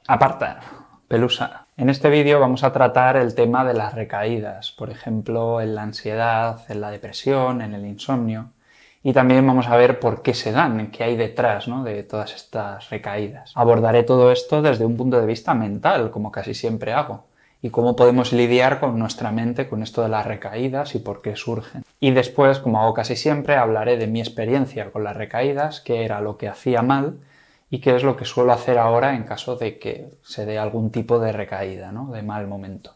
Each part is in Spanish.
Aparta, pelusa. En este vídeo vamos a tratar el tema de las recaídas, por ejemplo, en la ansiedad, en la depresión, en el insomnio, y también vamos a ver por qué se dan, qué hay detrás, ¿no?, de todas estas recaídas. Abordaré todo esto desde un punto de vista mental, como casi siempre hago, y cómo podemos lidiar con nuestra mente con esto de las recaídas y por qué surgen. Y después, como hago casi siempre, hablaré de mi experiencia con las recaídas, qué era lo que hacía mal, y qué es lo que suelo hacer ahora en caso de que se dé algún tipo de recaída, ¿no?, de mal momento.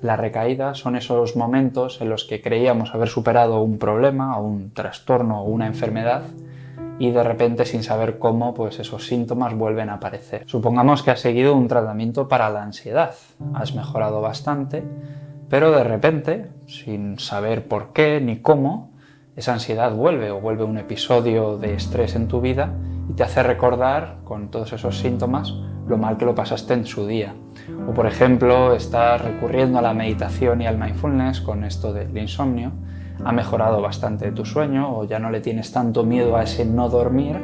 Las recaídas son esos momentos en los que creíamos haber superado un problema, o un trastorno o una enfermedad, y de repente, sin saber cómo, pues esos síntomas vuelven a aparecer. Supongamos que has seguido un tratamiento para la ansiedad, has mejorado bastante, pero de repente, sin saber por qué ni cómo, esa ansiedad vuelve o vuelve un episodio de estrés en tu vida y te hace recordar, con todos esos síntomas, lo mal que lo pasaste en su día. O por ejemplo, estás recurriendo a la meditación y al mindfulness con esto del insomnio, ha mejorado bastante tu sueño o ya no le tienes tanto miedo a ese no dormir,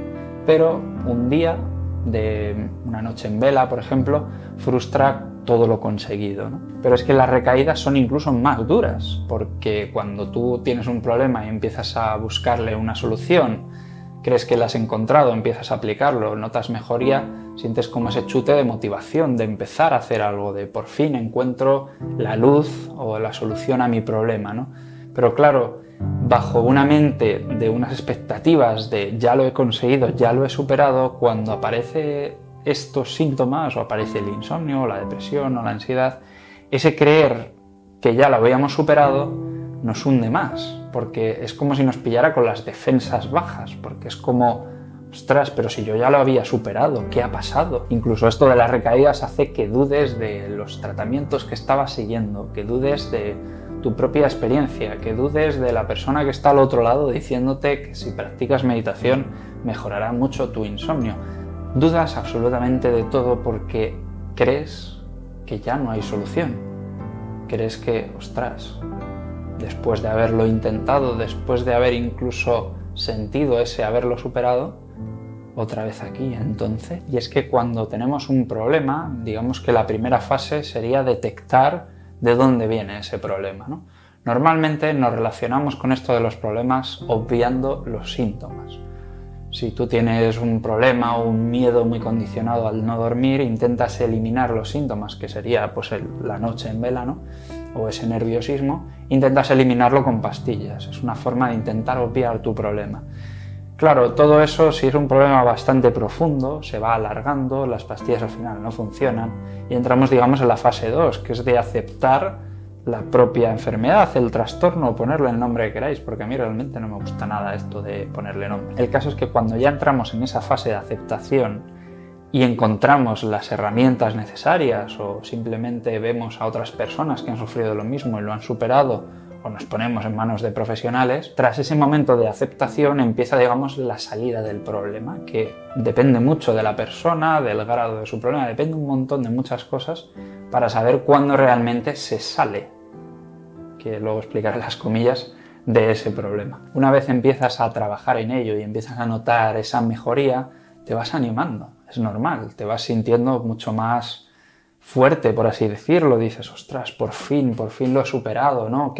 pero un día de una noche en vela, por ejemplo, frustra todo lo conseguido, ¿no? Pero es que las recaídas son incluso más duras, porque cuando tú tienes un problema y empiezas a buscarle una solución, crees que la has encontrado, empiezas a aplicarlo, notas mejoría, sientes como ese chute de motivación, de empezar a hacer algo, de por fin encuentro la luz o la solución a mi problema, ¿no? Pero claro, bajo una mente de unas expectativas de ya lo he conseguido, ya lo he superado, cuando aparece estos síntomas o aparece el insomnio o la depresión o la ansiedad, ese creer que ya lo habíamos superado nos hunde más, porque es como si nos pillara con las defensas bajas, porque es como, ostras, pero si yo ya lo había superado, ¿qué ha pasado? Incluso esto de las recaídas hace que dudes de los tratamientos que estabas siguiendo, que dudes de tu propia experiencia, que dudes de la persona que está al otro lado diciéndote que si practicas meditación mejorará mucho tu insomnio. Dudas absolutamente de todo porque crees que ya no hay solución. Crees que, ostras, después de haberlo intentado, después de haber incluso sentido ese haberlo superado, otra vez aquí, entonces. Y es que cuando tenemos un problema, digamos que la primera fase sería detectar de dónde viene ese problema, ¿no? Normalmente nos relacionamos con esto de los problemas obviando los síntomas. Si tú tienes un problema o un miedo muy condicionado al no dormir, intentas eliminar los síntomas, que sería pues la noche en vela, ¿no?, o ese nerviosismo, intentas eliminarlo con pastillas. Es una forma de intentar obviar tu problema. Claro, todo eso, si es un problema bastante profundo, se va alargando, las pastillas al final no funcionan y entramos, digamos, en la fase 2, que es de aceptar la propia enfermedad, el trastorno, o ponerle el nombre que queráis, porque a mí realmente no me gusta nada esto de ponerle nombre. El caso es que cuando ya entramos en esa fase de aceptación y encontramos las herramientas necesarias o simplemente vemos a otras personas que han sufrido lo mismo y lo han superado, o nos ponemos en manos de profesionales, tras ese momento de aceptación empieza, digamos, la salida del problema, que depende mucho de la persona, del grado de su problema, depende un montón de muchas cosas para saber cuándo realmente se sale, que luego explicaré las comillas, de ese problema. Una vez empiezas a trabajar en ello y empiezas a notar esa mejoría, te vas animando, es normal, te vas sintiendo mucho más fuerte, por así decirlo, dices, ostras, por fin lo he superado, ¿no?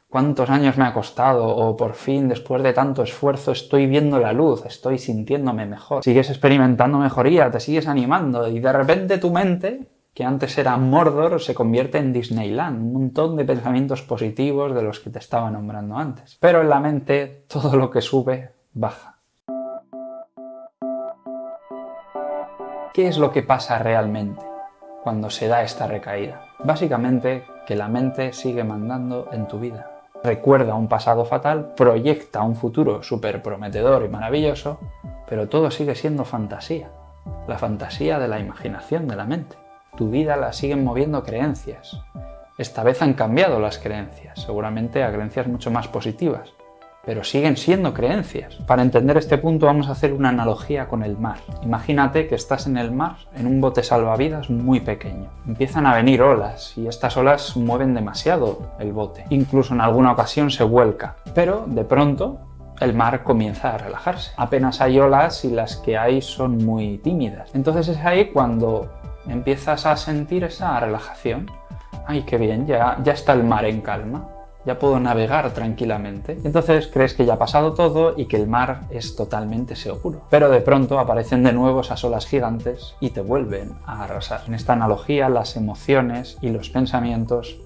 ¿Cuántos años me ha costado? O por fin, después de tanto esfuerzo, estoy viendo la luz, estoy sintiéndome mejor. Sigues experimentando mejoría, te sigues animando y de repente tu mente, que antes era Mordor, se convierte en Disneyland, un montón de pensamientos positivos de los que te estaba nombrando antes. Pero en la mente todo lo que sube, baja. ¿Qué es lo que pasa realmente cuando se da esta recaída? Básicamente que la mente sigue mandando en tu vida. Recuerda un pasado fatal, proyecta un futuro súper prometedor y maravilloso, pero todo sigue siendo fantasía. La fantasía de la imaginación de la mente. Tu vida la siguen moviendo creencias. Esta vez han cambiado las creencias, seguramente a creencias mucho más positivas, pero siguen siendo creencias. Para entender este punto vamos a hacer una analogía con el mar. Imagínate que estás en el mar, en un bote salvavidas muy pequeño. Empiezan a venir olas y estas olas mueven demasiado el bote. Incluso en alguna ocasión se vuelca. Pero de pronto el mar comienza a relajarse. Apenas hay olas y las que hay son muy tímidas. Entonces es ahí cuando empiezas a sentir esa relajación. ¡Ay, qué bien! Ya está el mar en calma. Ya puedo navegar tranquilamente. Entonces crees que ya ha pasado todo y que el mar es totalmente seguro. Pero de pronto aparecen de nuevo esas olas gigantes y te vuelven a arrasar. En esta analogía, las emociones y los pensamientos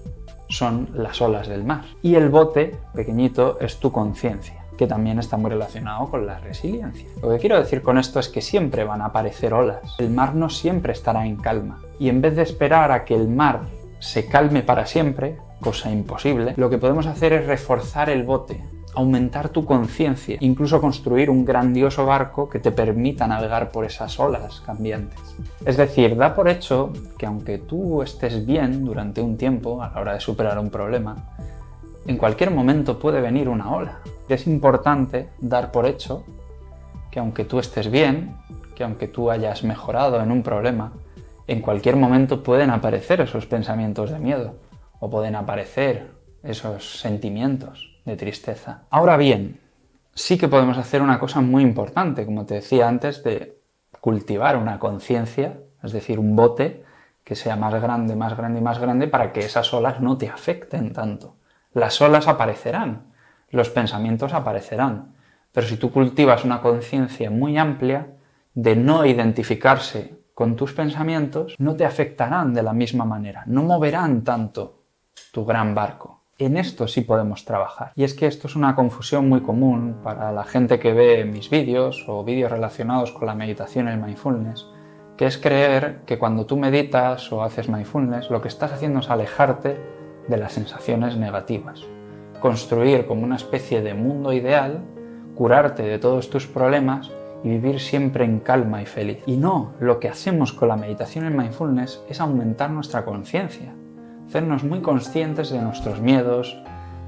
son las olas del mar. Y el bote pequeñito es tu conciencia, que también está muy relacionado con la resiliencia. Lo que quiero decir con esto es que siempre van a aparecer olas. El mar no siempre estará en calma. Y en vez de esperar a que el mar se calme para siempre, cosa imposible, lo que podemos hacer es reforzar el bote, aumentar tu conciencia, incluso construir un grandioso barco que te permita navegar por esas olas cambiantes. Es decir, da por hecho que aunque tú estés bien durante un tiempo a la hora de superar un problema, en cualquier momento puede venir una ola. Es importante dar por hecho que aunque tú estés bien, que aunque tú hayas mejorado en un problema, en cualquier momento pueden aparecer esos pensamientos de miedo o pueden aparecer esos sentimientos de tristeza. Ahora bien, sí que podemos hacer una cosa muy importante, como te decía antes, de cultivar una conciencia, es decir, un bote que sea más grande, más grande y más grande para que esas olas no te afecten tanto. Las olas aparecerán, los pensamientos aparecerán, pero si tú cultivas una conciencia muy amplia de no identificarse con tus pensamientos, no te afectarán de la misma manera, no moverán tanto tu gran barco. En esto sí podemos trabajar. Y es que esto es una confusión muy común para la gente que ve mis vídeos o vídeos relacionados con la meditación y el mindfulness, que es creer que cuando tú meditas o haces mindfulness, lo que estás haciendo es alejarte de las sensaciones negativas. Construir como una especie de mundo ideal, curarte de todos tus problemas y vivir siempre en calma y feliz. Y no, lo que hacemos con la meditación y el mindfulness es aumentar nuestra conciencia, hacernos muy conscientes de nuestros miedos,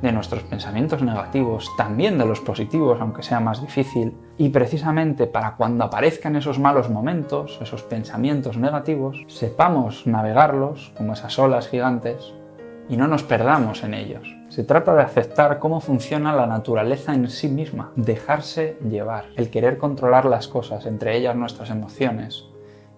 de nuestros pensamientos negativos, también de los positivos, aunque sea más difícil, y precisamente para cuando aparezcan esos malos momentos, esos pensamientos negativos, sepamos navegarlos como esas olas gigantes y no nos perdamos en ellos. Se trata de aceptar cómo funciona la naturaleza en sí misma, dejarse llevar. El querer controlar las cosas, entre ellas nuestras emociones,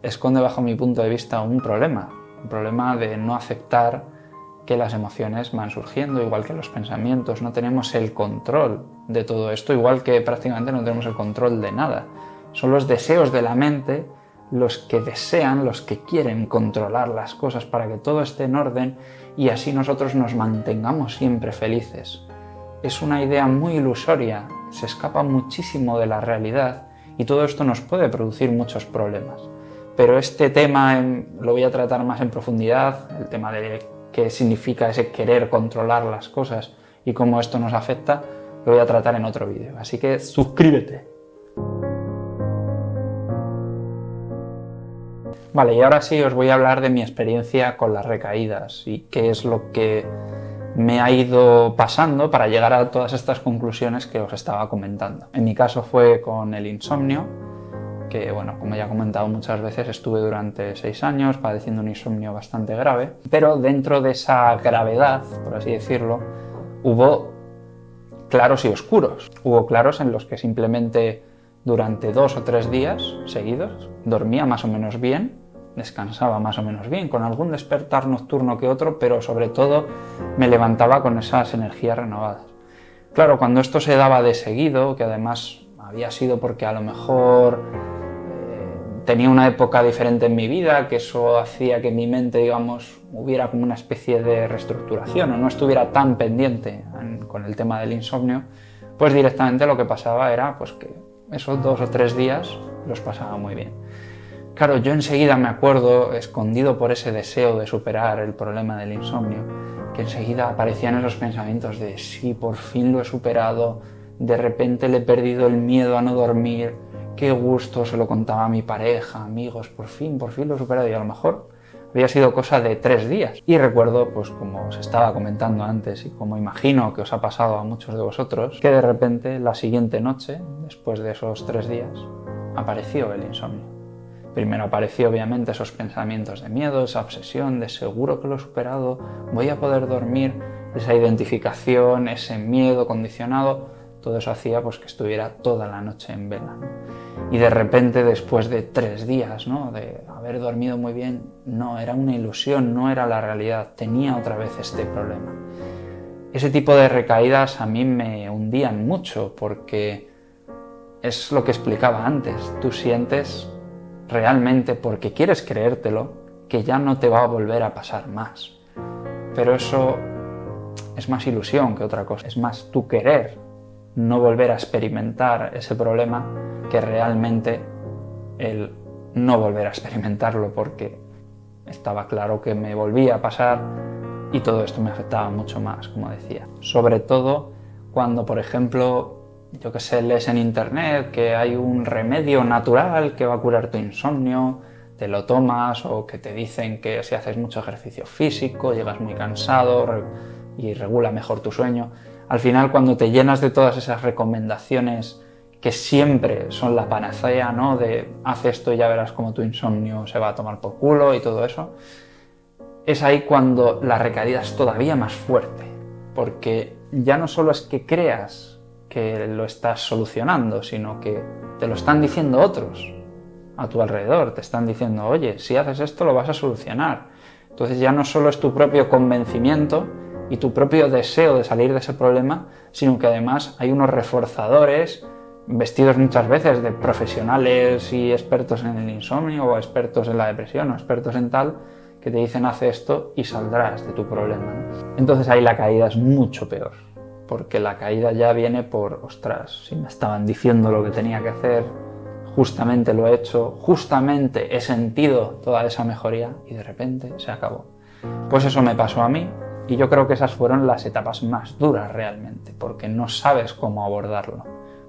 esconde bajo mi punto de vista un problema de no aceptar que las emociones van surgiendo, igual que los pensamientos. No tenemos el control de todo esto, igual que prácticamente no tenemos el control de nada. Son los deseos de la mente los que desean, los que quieren controlar las cosas para que todo esté en orden y así nosotros nos mantengamos siempre felices. Es una idea muy ilusoria, se escapa muchísimo de la realidad y todo esto nos puede producir muchos problemas. Pero este tema lo voy a tratar más en profundidad, el tema de qué significa ese querer controlar las cosas y cómo esto nos afecta, lo voy a tratar en otro vídeo. Así que suscríbete. Vale, y ahora sí os voy a hablar de mi experiencia con las recaídas y qué es lo que me ha ido pasando para llegar a todas estas conclusiones que os estaba comentando. En mi caso fue con el insomnio, que bueno, como ya he comentado muchas veces, estuve durante 6 años padeciendo un insomnio bastante grave, pero dentro de esa gravedad, por así decirlo, hubo claros y oscuros. Hubo claros en los que simplemente durante 2 o 3 días seguidos dormía más o menos bien, descansaba más o menos bien, con algún despertar nocturno que otro, pero sobre todo me levantaba con esas energías renovadas. Claro, cuando esto se daba de seguido, que además había sido porque a lo mejor tenía una época diferente en mi vida, que eso hacía que mi mente, digamos, hubiera como una especie de reestructuración o no estuviera tan pendiente con el tema del insomnio, pues directamente lo que pasaba era pues que esos 2 o 3 días los pasaba muy bien. Claro, yo enseguida me acuerdo, escondido por ese deseo de superar el problema del insomnio, que enseguida aparecían esos pensamientos de sí, por fin lo he superado, de repente le he perdido el miedo a no dormir, qué gusto, se lo contaba a mi pareja, amigos, por fin lo he superado, y a lo mejor había sido cosa de 3 días. Y recuerdo, pues como os estaba comentando antes y como imagino que os ha pasado a muchos de vosotros, que de repente la siguiente noche, después de esos 3 días, apareció el insomnio. Primero apareció obviamente esos pensamientos de miedo, esa obsesión de seguro que lo he superado, voy a poder dormir, esa identificación, ese miedo condicionado, todo eso hacía pues, que estuviera toda la noche en vela, ¿no? Y de repente, después de 3 días, ¿no?, de haber dormido muy bien, no, era una ilusión, no era la realidad, tenía otra vez este problema. Ese tipo de recaídas a mí me hundían mucho porque es lo que explicaba antes, tú sientes realmente, porque quieres creértelo, que ya no te va a volver a pasar más. Pero eso es más ilusión que otra cosa, es más tu querer no volver a experimentar ese problema que realmente el no volver a experimentarlo, porque estaba claro que me volvía a pasar y todo esto me afectaba mucho más, como decía. Sobre todo cuando, por ejemplo, yo que sé, lees en internet que hay un remedio natural que va a curar tu insomnio, te lo tomas, o que te dicen que si haces mucho ejercicio físico, llegas muy cansado y regula mejor tu sueño. Al final, cuando te llenas de todas esas recomendaciones que siempre son la panacea, ¿no?, de haz esto y ya verás cómo tu insomnio se va a tomar por culo y todo eso, es ahí cuando la recaída es todavía más fuerte, porque ya no solo es que creas que lo estás solucionando, sino que te lo están diciendo otros a tu alrededor, te están diciendo, oye, si haces esto lo vas a solucionar. Entonces ya no solo es tu propio convencimiento y tu propio deseo de salir de ese problema, sino que además hay unos reforzadores vestidos muchas veces de profesionales y expertos en el insomnio, o expertos en la depresión, o expertos en tal, que te dicen haz esto y saldrás de tu problema, ¿no? Entonces ahí la caída es mucho peor, porque la caída ya viene por, ostras, si me estaban diciendo lo que tenía que hacer, justamente lo he hecho, justamente he sentido toda esa mejoría y de repente se acabó. Pues eso me pasó a mí y yo creo que esas fueron las etapas más duras realmente, porque no sabes cómo abordarlo,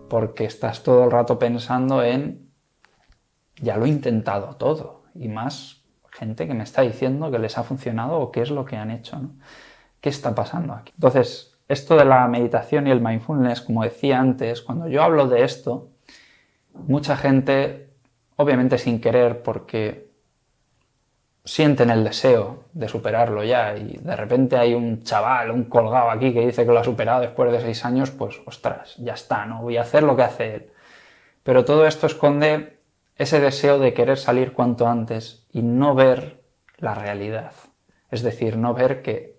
porque estás todo el rato pensando en ya lo he intentado todo, y más gente que me está diciendo que les ha funcionado o qué es lo que han hecho, ¿no? ¿Qué está pasando aquí? Entonces, esto de la meditación y el mindfulness, como decía antes, cuando yo hablo de esto, mucha gente, obviamente sin querer, porque sienten el deseo de superarlo ya, y de repente hay un chaval, un colgado aquí que dice que lo ha superado después de 6 años, pues ostras, ya está, ¿no? Voy a hacer lo que hace él. Pero todo esto esconde ese deseo de querer salir cuanto antes y no ver la realidad. Es decir, no ver que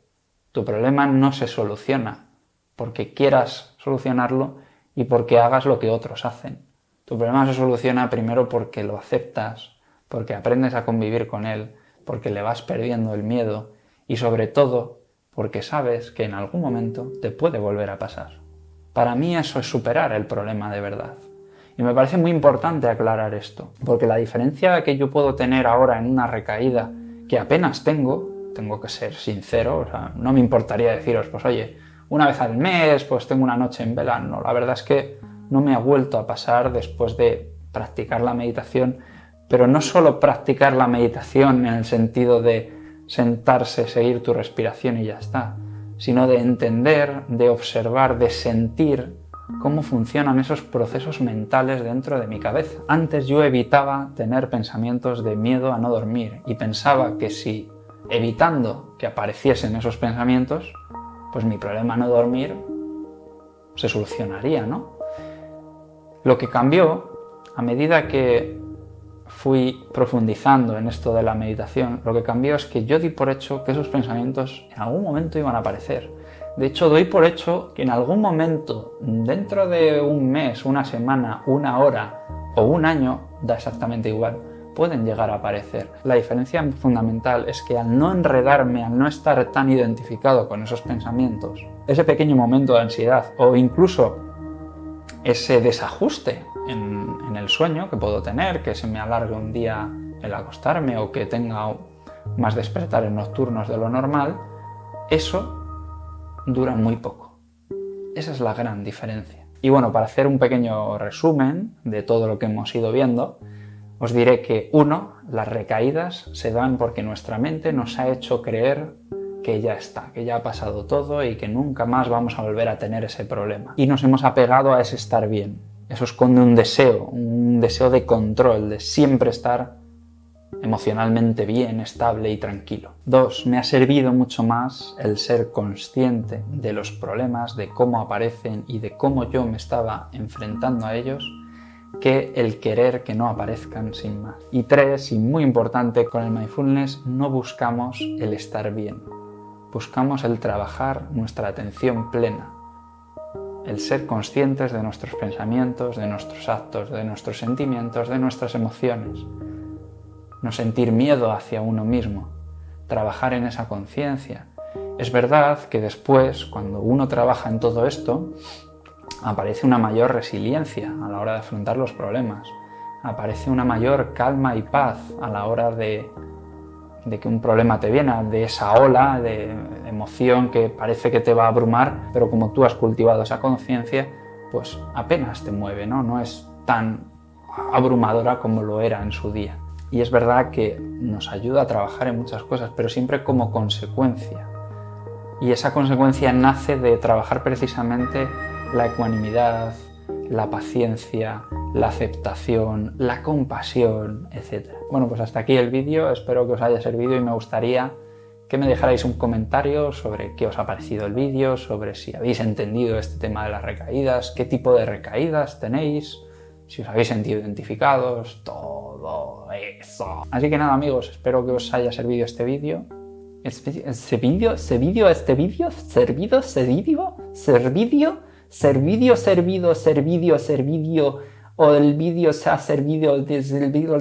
tu problema no se soluciona porque quieras solucionarlo y porque hagas lo que otros hacen. Tu problema se soluciona primero porque lo aceptas, porque aprendes a convivir con él, porque le vas perdiendo el miedo y sobre todo porque sabes que en algún momento te puede volver a pasar. Para mí eso es superar el problema de verdad. Y me parece muy importante aclarar esto, porque la diferencia que yo puedo tener ahora en una recaída que apenas tengo que ser sincero, o sea, no me importaría deciros, pues oye, una vez al mes, pues tengo una noche en vela. No, la verdad es que no me ha vuelto a pasar después de practicar la meditación, pero no solo practicar la meditación en el sentido de sentarse, seguir tu respiración y ya está, sino de entender, de observar, de sentir cómo funcionan esos procesos mentales dentro de mi cabeza. Antes yo evitaba tener pensamientos de miedo a no dormir y pensaba que si evitando que apareciesen esos pensamientos, pues mi problema no dormir se solucionaría, ¿no? Lo que cambió, a medida que fui profundizando en esto de la meditación, lo que cambió es que yo di por hecho que esos pensamientos en algún momento iban a aparecer. De hecho, doy por hecho que en algún momento, dentro de un mes, una semana, una hora o un año, da exactamente igual, pueden llegar a aparecer. La diferencia fundamental es que al no enredarme, al no estar tan identificado con esos pensamientos, ese pequeño momento de ansiedad o incluso ese desajuste en el sueño que puedo tener, que se me alargue un día el acostarme o que tenga más despertares nocturnos de lo normal, eso dura muy poco. Esa es la gran diferencia. Y bueno, para hacer un pequeño resumen de todo lo que hemos ido viendo, os diré que 1. Las recaídas se dan porque nuestra mente nos ha hecho creer que ya está, que ya ha pasado todo y que nunca más vamos a volver a tener ese problema. Y nos hemos apegado a ese estar bien. Eso esconde un deseo de control, de siempre estar emocionalmente bien, estable y tranquilo. 2. Me ha servido mucho más el ser consciente de los problemas, de cómo aparecen y de cómo yo me estaba enfrentando a ellos, que el querer que no aparezcan sin más. Y 3, y muy importante, con el mindfulness no buscamos el estar bien, buscamos el trabajar nuestra atención plena, el ser conscientes de nuestros pensamientos, de nuestros actos, de nuestros sentimientos, de nuestras emociones. No sentir miedo hacia uno mismo, trabajar en esa conciencia. Es verdad que después, cuando uno trabaja en todo esto, aparece una mayor resiliencia a la hora de afrontar los problemas, aparece una mayor calma y paz a la hora de que un problema te viene, de esa ola de emoción que parece que te va a abrumar, pero como tú has cultivado esa conciencia, pues apenas te mueve, ¿no? No es tan abrumadora como lo era en su día. Y es verdad que nos ayuda a trabajar en muchas cosas, pero siempre como consecuencia. Y esa consecuencia nace de trabajar precisamente la ecuanimidad, la paciencia, la aceptación, la compasión, etc. Bueno, pues hasta aquí el vídeo, espero que os haya servido y me gustaría que me dejarais un comentario sobre qué os ha parecido el vídeo, sobre si habéis entendido este tema de las recaídas, qué tipo de recaídas tenéis, si os habéis sentido identificados, todo eso. Así que nada amigos, espero que os haya servido este vídeo. O el vídeo se ha servido desde el vídeo...